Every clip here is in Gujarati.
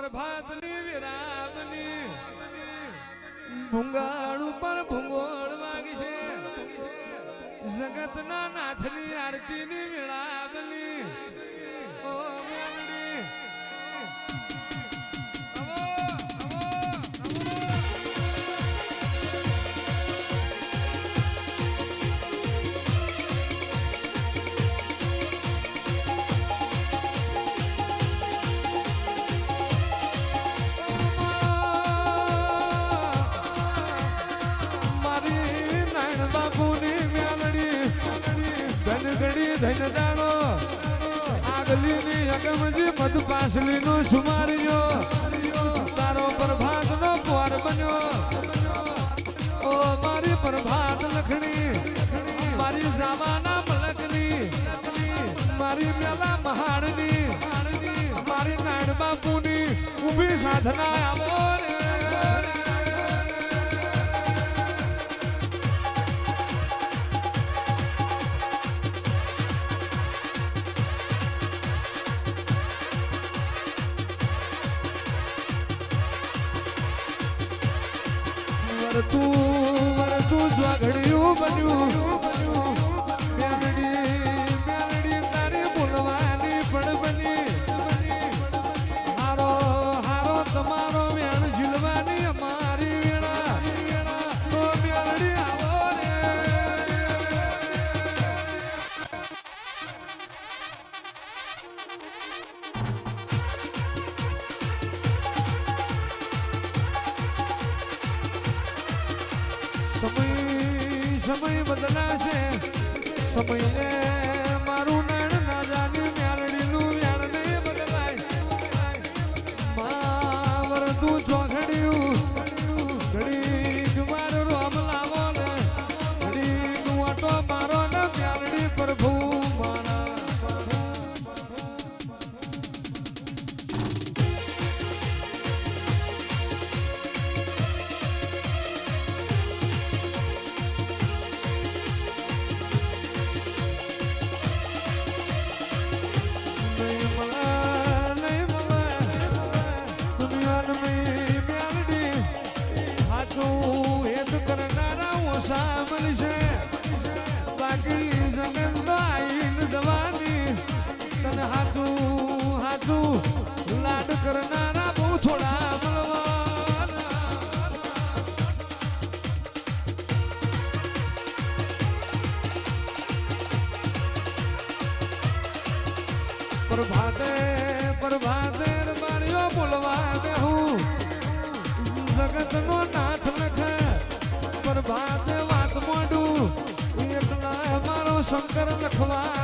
પ્રભાતની વિરામની ભૂંગાળ ઉપર ભૂંગોળ વાગશે જગતના નાથની આરતીની વિરામની ઓ મેલડી ધન દાણો આગલીની અગમજી મધ પાસલીનો સુમાર્યો તારો પ્રભાતનો પોર બન્યો ઓ મારી પ્રભાત લખણી મારી જામાના મલકની મારી મેલા મહાણની મારી નાયણ બાપુની ઊભી સાધના આવો રે તું સ્વાગડ્યું બન્યું મેલડી તારી બોલવાની પણ બની હારો હારો તમારો વેણ ઝીલવાની અમારી વેળા તો મેલડી આવો રે સમય બદલાશે સમયને મારું નણ ના જાણી મેલડીનું વ્યાણ નહીં બદલાય માવર તું ચોઘડ્યું ઘડી મારો રોમ લાવો ને ઘડી ઓટો મારો ને મેલડી પ્રભુ મારા સામલ છે બાકી જમીન આઈન જવાની તને હાથું હાથું લાડ કરનારા બહુ થોડા મળવાના પ્રભાતે પ્રભાતે માર્યો બોલવા દેહું જગતનો નાથ લખે પ્રભાતે વાત મોડું એટલા મારો શંકર લખવા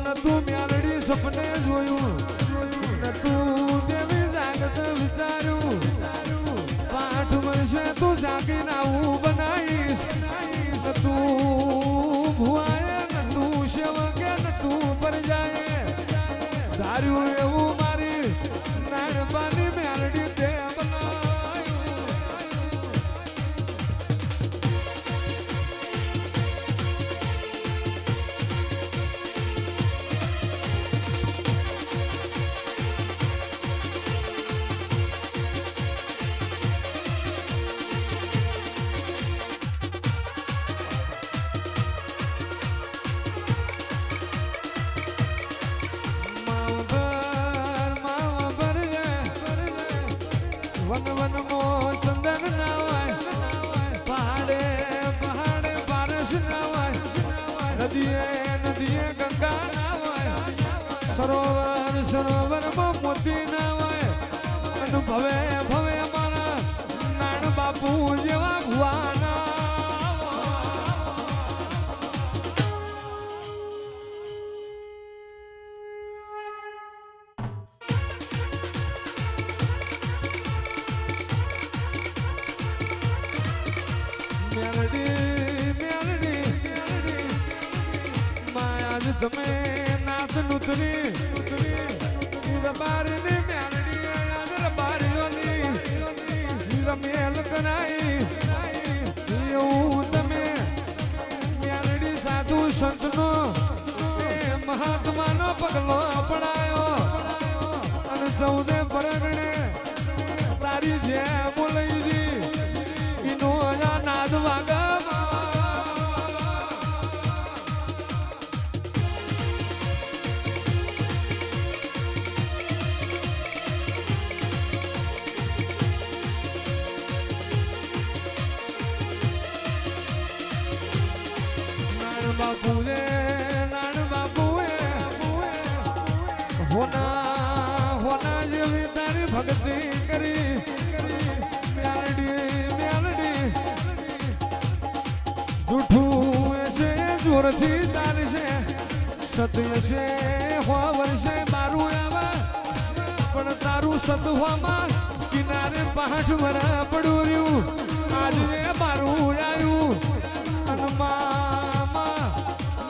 નતું મ્યાલડી સપને જોયું નતું દેવી જાગત વિચાર્યું પાઠ મળશે તું જાગીને આવું બનાવીશ તું ભુવાએ નતું સેવકે નતું પર જાય ધાર્યું એવું મારી નાનબાની મેલડી તે વન વન મો ચંદન નાવાય પહાડે પહાડે પારસ નાવાય નદીએ નદીએ ગંગા નાવાય સરોવર સરોવર માં મોતી નાવાય અનુભવે ભવે મારા નાણ બાપુ જેવા ભુવાના તમે નાથ નુતરી રબારી ની મેલડી રબારીઓની રમેલ કનાઈ હાથમાંનો પગલો પડાયો અને 14 પરગણે તારી જે બોલાઈ ઈનો નાદ વાગા બાપુએ નાન બાપુએ હોના જેવી તારી ભક્તિ કરી મ્યાલડી જૂઠું છે જોરથી ચાલશે સત્ય છે હો વર્ષે મારું આવા પણ તારું સતવામાં કિનારે 5 વરા પડ્યું રહ્યું આજે મારું આવ્યું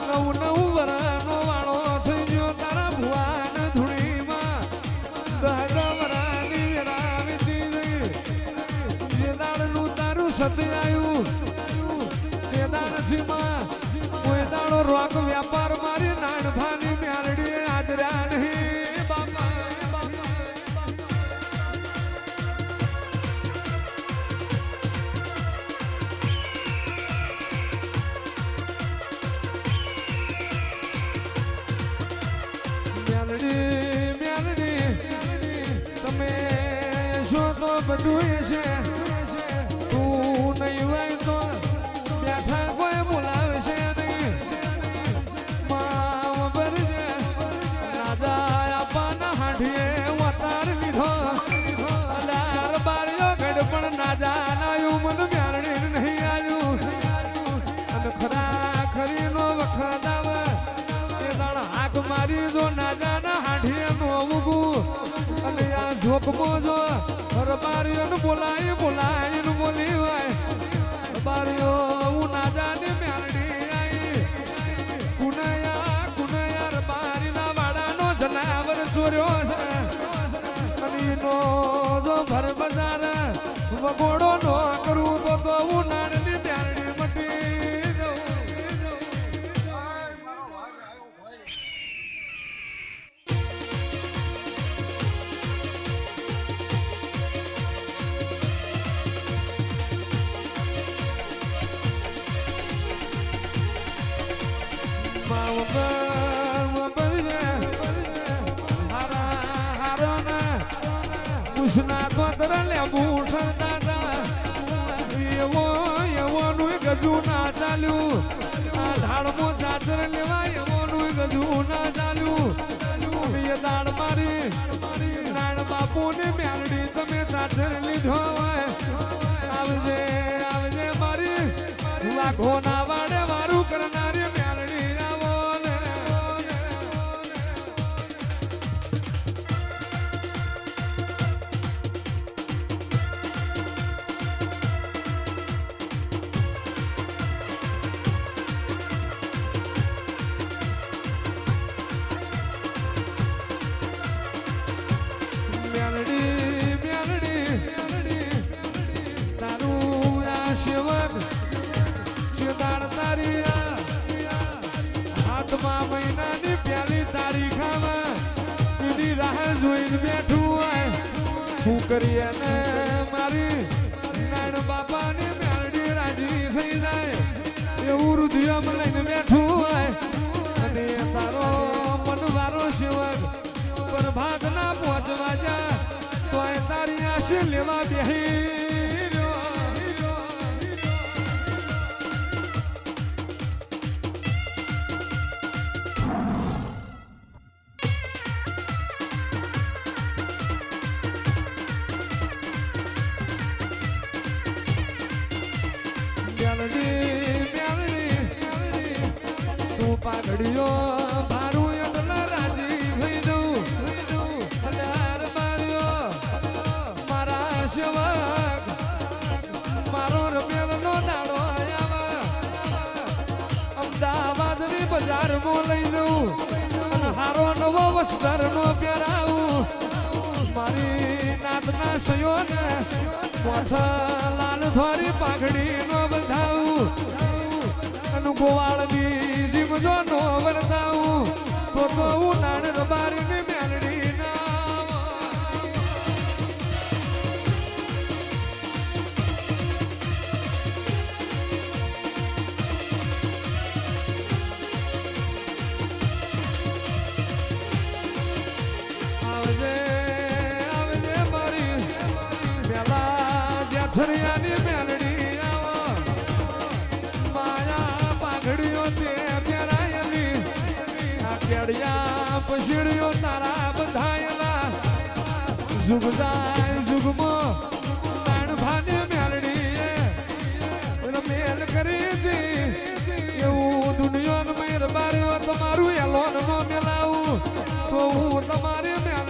નવ વરાનો વાળો થઈ ગયો તારા ભુવાન ધૂળીમાં 10 વરાની રાવી જે દાડનું તારું સત્ય આવ્યું તે દાડથી માં કોઈ દાડો રોક વ્યાપાર મારી નાનભાની મ્યાલડી આદર્યા નહીં બાપા તમે શું તો બધું છે તું નહીં હોય તો બેઠા કોઈ બોલાવશે નહીં માવ ભરજે રાજા આપવાના હાંડીએ વતાર લીધો અલાર બારીઓ ગઢ પણ નાજા નાયું મન મ્યારણી નહીં આવ્યું અને ખરા ખરીનો વખત આવે એ દાળ હાથ મારી જો નાજાના હાંડીએ નો ઉગું અને આ ઝોકમો જો બારીઓ બોલાય બોલી હોય બારીઓ હું ના જાને મ્યાલડી આઈ કુનયાર બારીના વાડાનો જનાવર ચોર્યો છે અને નો જો ભર બજાર વગોડો નો કરું તો હું નાનની મ્યાલડી મટી જઉં કૃષ્ણા કોતર લેબુ ઠરતા એવો નું ગજુ ના ચાલ્યું આ ઢાળમો ચાચર લેવા એવો નું ગજુ ના ચાલ્યું એ દાળ મારી નાણ બાપુ ને મ્યાલડી તમે ચાચર લીધો હોય આવજે મારી વાઘો ના વાડે વારું કરનારી મ્યાલડી આવો તારું આ સેવક તારી હાથમાં મહિનાની પહેલી તારીખ એની રાહ જોઈને બેઠું હોય શું કરીએ ને મારી નાણ બાપાની મ્યાલડી રાજી થઈ જાય એવું રુધિયમ લઈને બેઠું હોય અને તારો મનવારો સેવક પ્રભાતના 5 વાગ્યા તોય તારી આશી લેવા બેહી તું પાઘડીઓ મારું એટલે રાજી થઈ જવું મારા સેવક મારો રમેલનો દાડો અમદાવાદની બજારમાં લઈ જવું અને હારો નવો વસ્ત્રનો પહેરાવું મારી નાતના સયોને લાલ થોરી પાઘડીનો બંધાવું ગોવાળની જીમજો નો વર્તાવું તો હું નાણ રબારીની મેલડી ના આવજે આવજે મારી પેલા જાથરિયાની મેલડી આવો માયા પાઘડીઓ તે પહેરાયેલી આ કેડિયા પછીડીઓ તારા બંધાયેલા જુગ જાય જુગમાં નાણ ભાને મેલડી મેલ કરી હતી એવું દુનિયાનું મેર બાર્યો તમારું એલોન માં મેલાવું તો હું તમારી મેલ